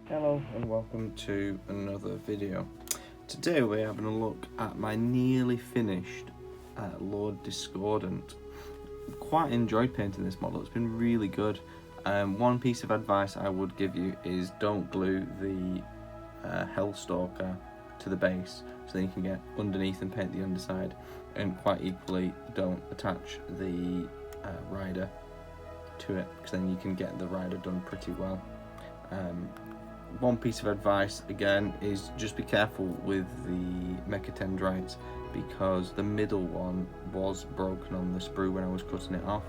Hello and welcome to another video. Today we're having a look at my nearly finished Lord Discordant. Quite enjoyed painting this model, it's been really good. One piece of advice I would give you is don't glue the Hellstalker to the base, so then you can get underneath and paint the underside, and quite equally don't attach the rider to it, because then you can get the rider done pretty well. One piece of advice again is just be careful with the Mechadendrites, because the middle one was broken on the sprue when I was cutting it off,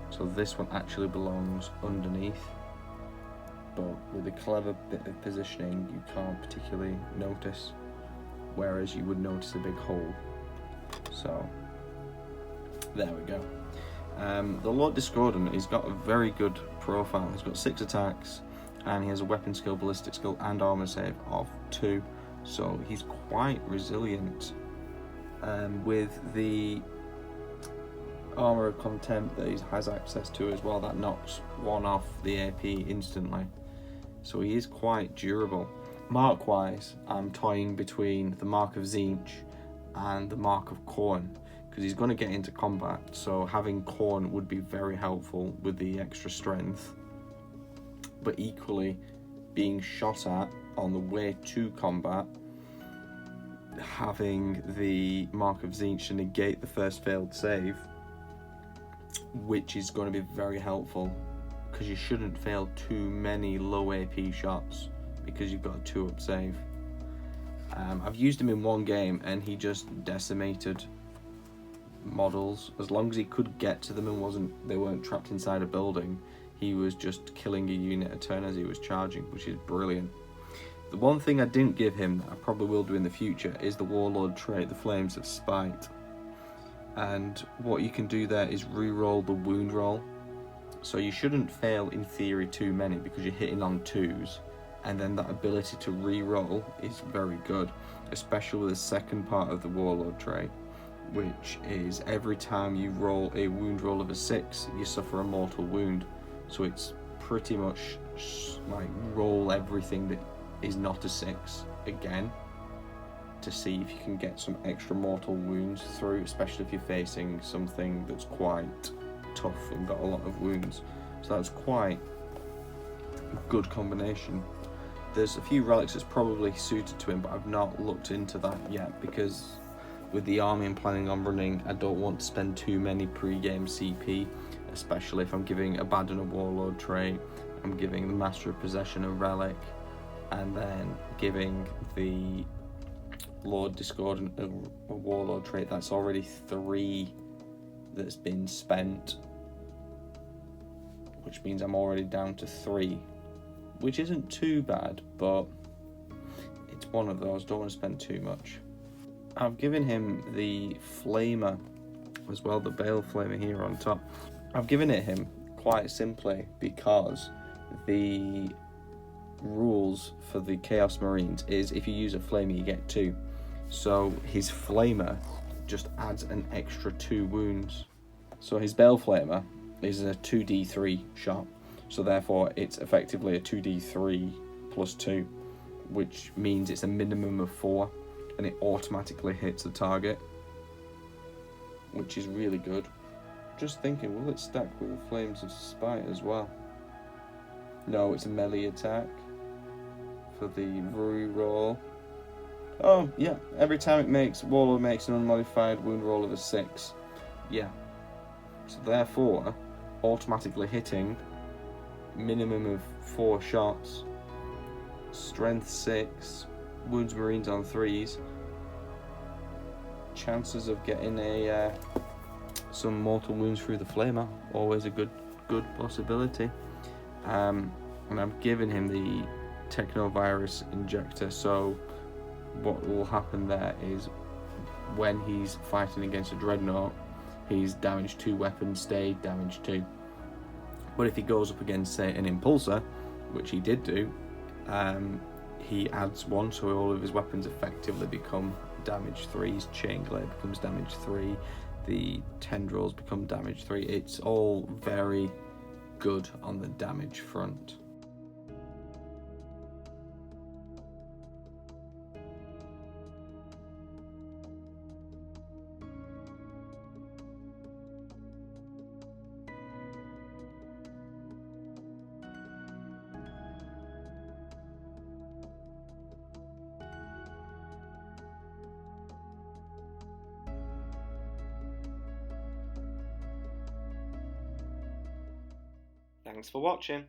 so this one actually belongs underneath, but with a clever bit of positioning you can't particularly notice, whereas you would notice a big hole. So there we go. The Lord Discordant, he's got a very good profile. He's got 6 attacks and he has a weapon skill, ballistic skill and armor save of 2, so he's quite resilient. With the armor of contempt that he has access to as well, that knocks 1 off the AP instantly, so he is quite durable. Mark wise, I'm toying between the Mark of Tzeentch and the Mark of Khorne, because he's going to get into combat, so having Khorne would be very helpful with the extra strength, but equally being shot at on the way to combat, having the Mark of Tzeentch to negate the first failed save, which is going to be very helpful, because you shouldn't fail too many low AP shots because you've got a 2-up save. I've used him in one game and he just decimated models. As long as he could get to them and they weren't trapped inside a building, he was just killing a unit a turn as he was charging, which is brilliant. The one thing I didn't give him that I probably will do in the future is the Warlord trait, the Flames of Spite. And what you can do there is re-roll the wound roll. So you shouldn't fail in theory too many, because you're hitting on 2s, and then that ability to re-roll is very good, especially with the second part of the Warlord trait, which is every time you roll a wound roll of a 6, you suffer a mortal wound. So it's pretty much like roll everything that is not a 6 again to see if you can get some extra mortal wounds through, especially if you're facing something that's quite tough and got a lot of wounds. So that's quite a good combination. There's a few relics that's probably suited to him, but I've not looked into that yet, because with the army I'm planning on running, I don't want to spend too many pre-game CP, especially if I'm giving Abaddon a Warlord trait, I'm giving the Master of Possession a relic, and then giving the Lord Discordant a Warlord trait. That's already 3 that's been spent, which means I'm already down to 3, which isn't too bad, but it's one of those, don't want to spend too much. I've given him the Flamer as well, the Bale Flamer here on top. I've given it him quite simply because the rules for the Chaos Marines is if you use a Flamer you get 2. So his Flamer just adds an extra 2 wounds. So his Bale Flamer is a 2d3 shot, so therefore it's effectively a 2d3 plus 2, which means it's a minimum of 4, and it automatically hits the target, which is really good. Just thinking, will it stack with the Flames of Spite as well? No, it's a melee attack for the re-roll. Oh yeah, every time it makes, Warlord makes an unmodified wound roll of a 6. Yeah, so therefore automatically hitting minimum of 4 shots, strength 6, wounds Marines on 3s, chances of getting a some mortal wounds through the Flamer, always a good possibility. And I've given him the Technovirus injector, so what will happen there is when he's fighting against a Dreadnought, he's damage 2 weapons, stay damage 2. But if he goes up against, say, an Impulsor, which he did do, he adds 1, so all of his weapons effectively become damage 3. His Chain Glaive becomes damage 3, the Tendrils become damage 3. It's all very good on the damage front. Thanks for watching.